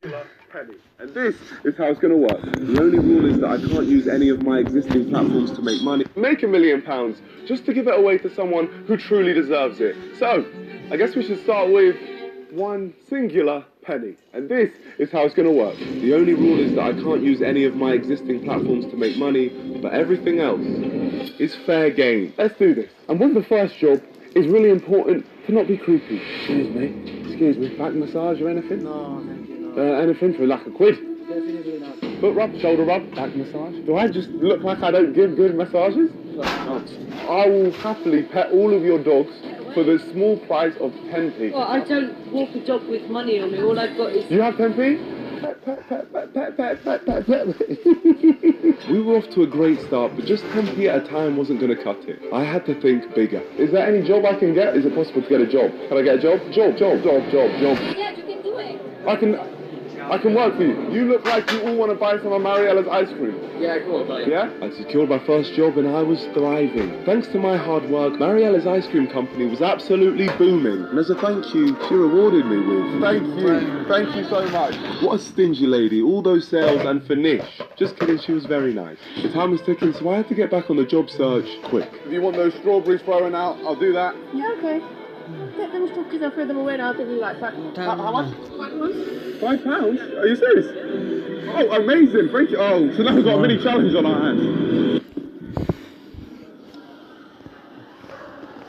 penny. And this is how it's going to work. The only rule is that I can't use any of my existing platforms to make money. Make £1 million just to give it away to someone who truly deserves it. So, I guess we should start with one singular penny. And this is how it's going to work. The only rule is that I can't use any of my existing platforms to make money, but everything else is fair game. Let's do this. And with the first job, it's really important to not be creepy. Excuse me, back massage or anything? No, thank you, no. Anything for like £1? Definitely not. Foot rub, shoulder rub, back massage. Do I just look like I don't give good massages? No. I will happily pet all of your dogs for the small price of 10p. Well, I don't walk a dog with money on me. All I've got is... You have 10p? We were off to a great start, but just 10p at a time wasn't going to cut it. I had to think bigger. Is there any job I can get? Is it possible to get a job? Can I get a job? Job. Yeah, you can do it. I can work for you. You look like you all want to buy some of Mariella's ice cream. Yeah, cool. Yeah? I secured my first job and I was thriving. Thanks to my hard work, Mariella's ice cream company was absolutely booming. And as a thank you, she rewarded me with... Thank you so much. What a stingy lady. All those sales and finish. Just kidding, she was very nice. The time was ticking, so I had to get back on the job search quick. If you want those strawberries thrown out, I'll do that. Yeah, okay. Get them stuff because I'll throw them away and I'll give you like £5. How much? £5. £5? Are you serious? Oh, amazing. Thank you. Oh, so now we've got a mini challenge on our hands.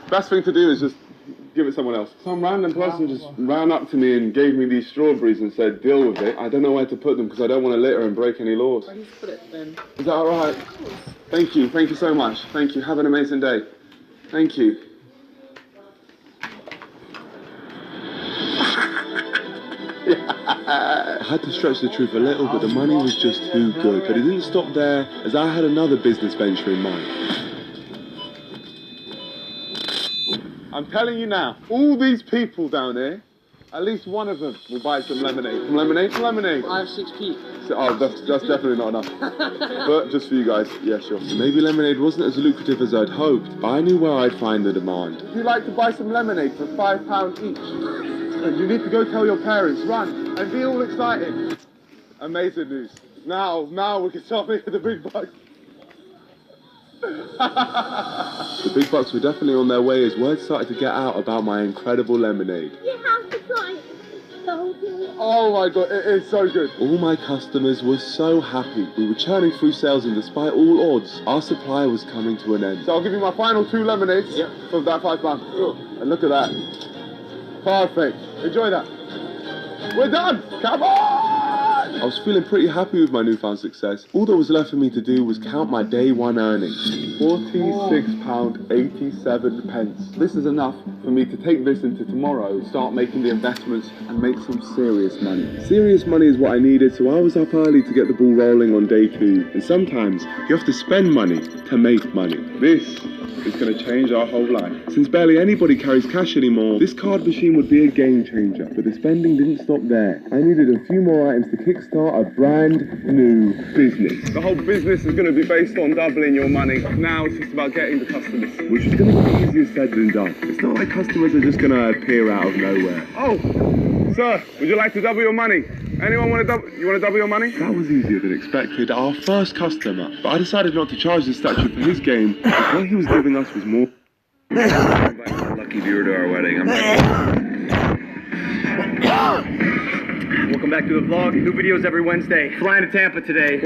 Best thing to do is just give it someone else. Some random person just ran up to me and gave me these strawberries and said, deal with it. I don't know where to put them because I don't want to litter and break any laws. Where do you put it then? Is that alright? Thank you so much. Thank you. Have an amazing day. Thank you. I had to stretch the truth a little, but the money was just too good. But it didn't stop there, as I had another business venture in mind. I'm telling you now, all these people down here, at least one of them will buy some lemonade. Some lemonade. I have 6p. So, oh, that's definitely not enough. But just for you guys, yeah, sure. Maybe lemonade wasn't as lucrative as I'd hoped, but I knew where I'd find the demand. If you'd like to buy some lemonade for £5 each, you need to go tell your parents, run, and be all excited. Amazing news. Now we can start making the big bucks. The big bucks were definitely on their way as word started to get out about my incredible lemonade. You have to try it. So good. Oh my god, it is so good. All my customers were so happy. We were churning through sales and despite all odds, our supply was coming to an end. So I'll give you my final 2 lemonades for that £5. Sure. And look at that. Perfect. Enjoy that. We're done. Come on! I was feeling pretty happy with my newfound success. All that was left for me to do was count my day one earnings. £46.87. This is enough for me to take this into tomorrow, start making the investments and make some serious money. Serious money is what I needed, so I was up early to get the ball rolling on day 2. And sometimes you have to spend money to make money. This is going to change our whole life. Since barely anybody carries cash anymore, this card machine would be a game changer. But the spending didn't stop there. I needed a few more items to kickstart a brand new business. The whole business is going to be based on doubling your money. Now it's just about getting the customers. Which is going to be easier said than done. It's not like customers are just going to appear out of nowhere. Oh, sir, would you like to double your money? Anyone want to double? You want to double your money? That was easier than expected. Our first customer. But I decided not to charge the statue for his game because what he was giving us was more. Lucky viewer to our wedding. Welcome back to the vlog. New videos every Wednesday. Flying to Tampa today.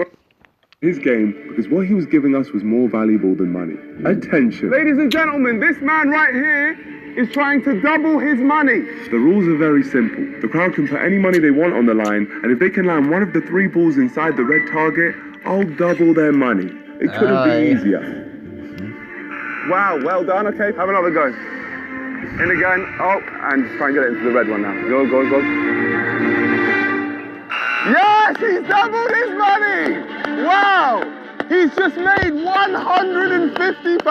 His game because what he was giving us was more valuable than money. Attention. Ladies and gentlemen, this man right here is trying to double his money. The rules are very simple. The crowd can put any money they want on the line, and if they can land one of the 3 balls inside the red target, I'll double their money. It couldn't be easier. Wow, well done. Okay, have another go. In again. Oh, and just try and get it into the red one now. Go. Yes, he's doubled his money. Wow, he's just made £150.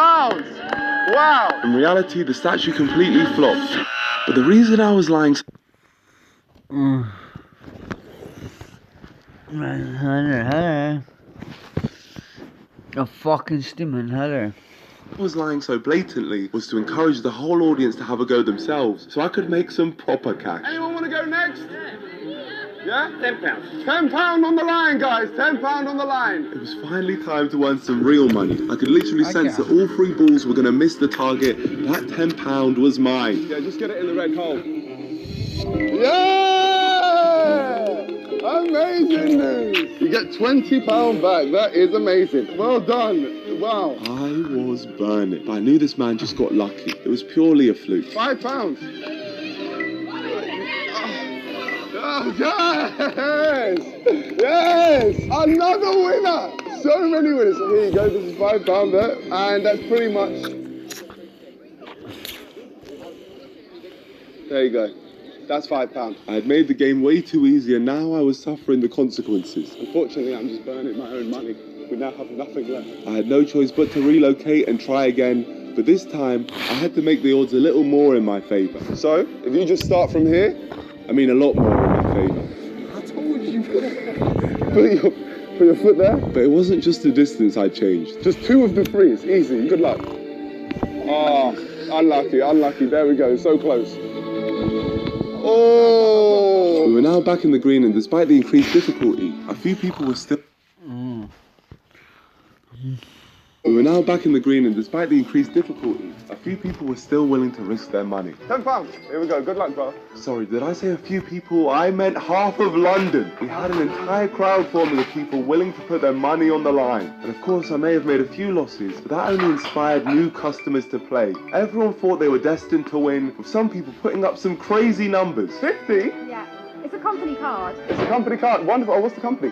Wow! In reality, the statue completely flopped. But the reason I was lying... Hello. A fucking stimmen, hello. Was lying so blatantly was to encourage the whole audience to have a go themselves, so I could make some proper cash. Anyone want to go next? Yeah? Yeah? £10. £10 on the line, guys. £10 on the line. It was finally time to earn some real money. I could literally sense that all 3 balls were going to miss the target. That £10 was mine. Yeah, just get it in the red hole. Yeah! Amazing news! You get £20 back. That is amazing. Well done. Wow. I was burning. But I knew this man just got lucky. It was purely a fluke. £5. Oh, yes! Yes! Another winner! So many winners. So here you go. This is £5 there. And that's pretty much... There you go. That's £5. I had made the game way too easy and now I was suffering the consequences. Unfortunately, I'm just burning my own money. We now have nothing left. I had no choice but to relocate and try again. But this time, I had to make the odds a little more in my favour. So, if you just start from here, I mean a lot more in my favour. I told you. Put your foot there. But it wasn't just the distance I changed. Just 2 of the 3. It's easy. Good luck. Oh, unlucky, unlucky. There we go. So close. Oh! We were now back in the green, and despite the increased difficulty, a few people were still... We were now back in the green, and despite the increased difficulty, a few people were still willing to risk their money. £10. Here we go. Good luck, bro. Sorry, did I say a few people? I meant half of London. We had an entire crowd forming of people willing to put their money on the line. And of course, I may have made a few losses, but that only inspired new customers to play. Everyone thought they were destined to win, with some people putting up some crazy numbers. 50? Yeah. It's a company card. It's a company card. Wonderful. Oh, what's the company?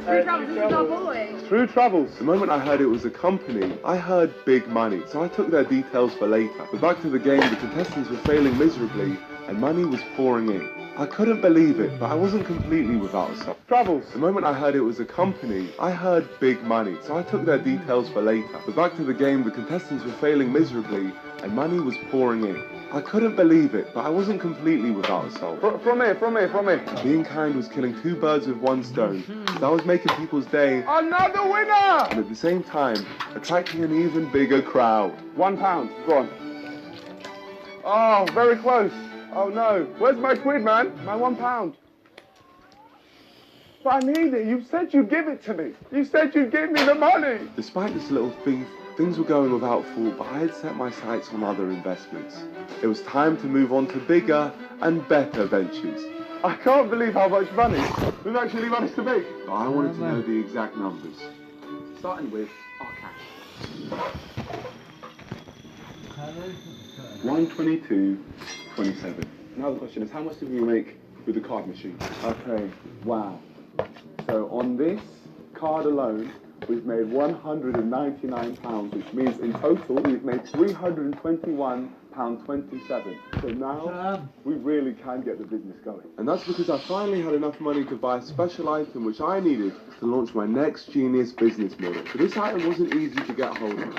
True Travels, this is our boy. True Travels. The moment I heard it was a company, I heard big money, so I took their details for later. But back to the game, the contestants were failing miserably, and money was pouring in. I couldn't believe it, but I wasn't completely without a soul. Travels. The moment I heard it was a company, I heard big money, so I took their details for later. But back to the game, the contestants were failing miserably, and money was pouring in. I couldn't believe it, but I wasn't completely without a soul. From here. Being kind was killing 2 birds with 1 stone. I was making people's day. Another winner! And at the same time, attracting an even bigger crowd. £1. Go on. Oh, very close. Oh no. Where's my quid, man? My £1. But I need it. You said you'd give it to me. You said you'd give me the money. Despite this little thief, things were going without fault, but I had set my sights on other investments. It was time to move on to bigger and better ventures. I can't believe how much money we've actually managed to make. But I wanted to know the exact numbers. Starting with our cash. 122.27. Now the question is, how much did we make with the card machine? Okay, wow. So on this card alone, we've made £199, which means in total we've made £321.27. So now we really can get the business going. And that's because I finally had enough money to buy a special item which I needed to launch my next genius business model. But this item wasn't easy to get hold of.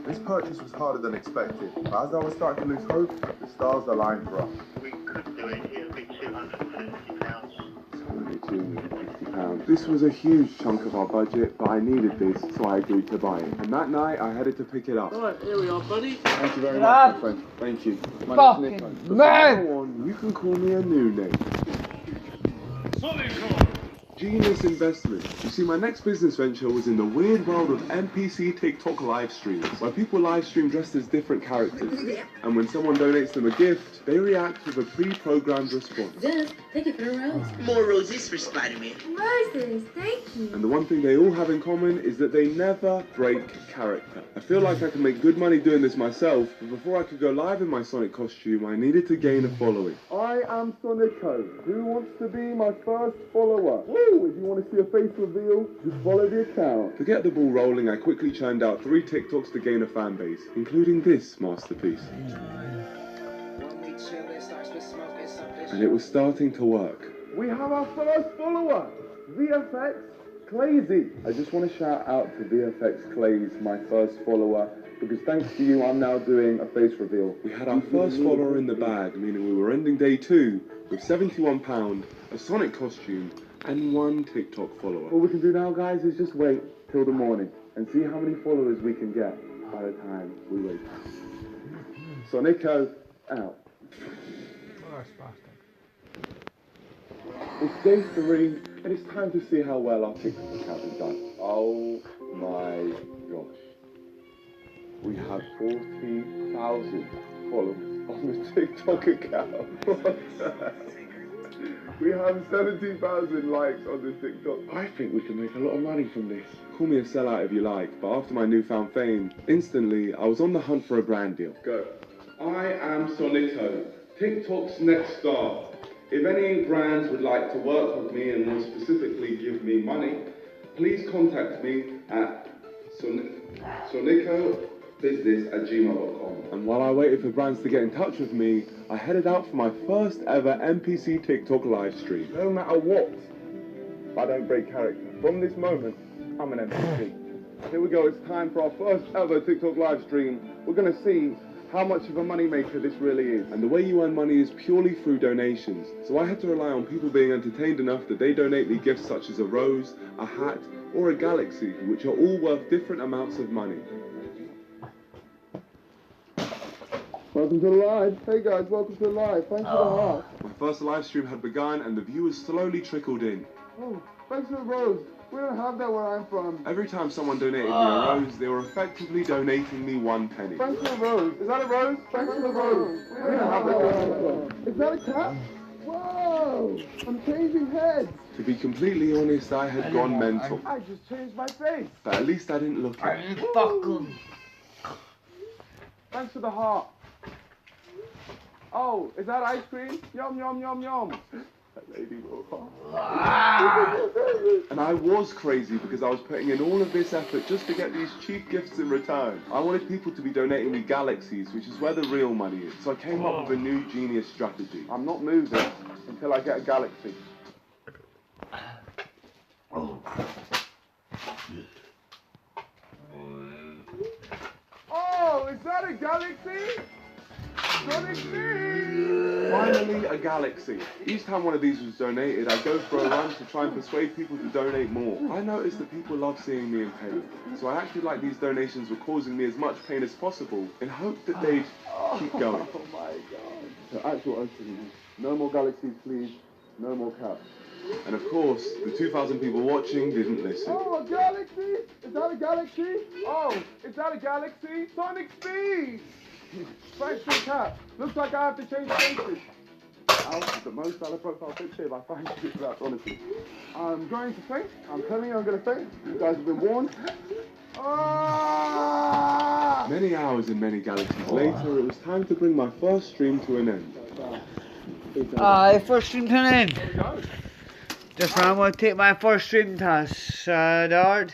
This purchase was harder than expected, but as I was starting to lose hope, the stars aligned for us. We could do it, it'll be £250. £250. This was a huge chunk of our budget, but I needed this, so I agreed to buy it. And that night, I headed to pick it up. Alright, here we are, buddy. Thank you very much, my friend. Thank you. My name's Nico. From now on, you can call me a new name. Genius investment. You see, my next business venture was in the weird world of NPC TikTok live streams, where people live stream dressed as different characters. And when someone donates them a gift, they react with a pre-programmed response. Just take it for a rose. More roses for Spider-Man. Roses, thank you. And the one thing they all have in common is that they never break character. I feel like I can make good money doing this myself, but before I could go live in my Sonic costume, I needed to gain a following. I am Sonico. Who wants to be my first follower? Woo! If you want to see a face reveal, just follow the account. To get the ball rolling, I quickly churned out 3 TikToks to gain a fan base, including this masterpiece. And it was starting to work. We have our first follower, VFX Clazy. I just want to shout out to VFX Clays, my first follower, because thanks to you, I'm now doing a face reveal. We had our first follower in the bag, meaning we were ending day 2 with £71, a Sonic costume, and 1 TikTok follower. All we can do now, guys, is just wait till the morning and see how many followers we can get by the time we wake up. Sonico, out. It's day 3, and it's time to see how well our TikTok account has done. Oh my gosh. We have 40,000 followers on the TikTok account. What the hell? We have 70,000 likes on the TikTok. I think we can make a lot of money from this. Call me a sellout if you like, but after my newfound fame, instantly I was on the hunt for a brand deal. Go. I am Sonito, TikTok's next star. If any brands would like to work with me and more specifically give me money, please contact me at sonicobusiness@gmail.com. And while I waited for brands to get in touch with me, I headed out for my first ever NPC TikTok live stream. No matter what, I don't break character. From this moment, I'm an NPC. Here we go, it's time for our first ever TikTok live stream. We're gonna see how much of a moneymaker this really is. And the way you earn money is purely through donations. So I had to rely on people being entertained enough that they donate me gifts such as a rose, a hat, or a galaxy, which are all worth different amounts of money. Welcome to the live. Hey guys, welcome to the live. Thanks for the heart. My first live stream had begun and the viewers slowly trickled in. Oh, thanks for the rose. We don't have that where I'm from. Every time someone donated me a rose, they were effectively donating me 1 penny. Thanks for the rose. Is that a rose? Thanks for the rose. We don't have that where I'm from. Is that a cat? Whoa! I'm changing heads. To be completely honest, I had gone mental. I just changed my face. But at least I didn't look at it. Thanks for the heart. Oh, is that ice cream? Yum, yum, yum, yum. That lady will. And I was crazy because I was putting in all of this effort just to get these cheap gifts in return. I wanted people to be donating me galaxies, which is where the real money is. So I came up with a new genius strategy. I'm not moving until I get a galaxy. Oh, is that a galaxy? Finally, a galaxy. Each time one of these was donated, I'd go for a run to try and persuade people to donate more. I noticed that people love seeing me in pain, so I acted like these donations were causing me as much pain as possible in hope that they'd keep going. Oh my god. So actual opening. No more galaxies, please. No more caps. And of course, the 2,000 people watching didn't listen. Oh, a galaxy? Is that a galaxy? Oh, is that a galaxy? Sonic Speed! Thanks for the cap. Looks like I have to change faces. Ow, the most out of profile picture if I find you that, honestly. I'm going to faint. I'm telling you I'm going to faint. You guys have been warned. Ah! Many hours and many galaxies later, it was time to bring my first stream to an end. First stream to an end. Just now I'm going to take my first stream test, Dard.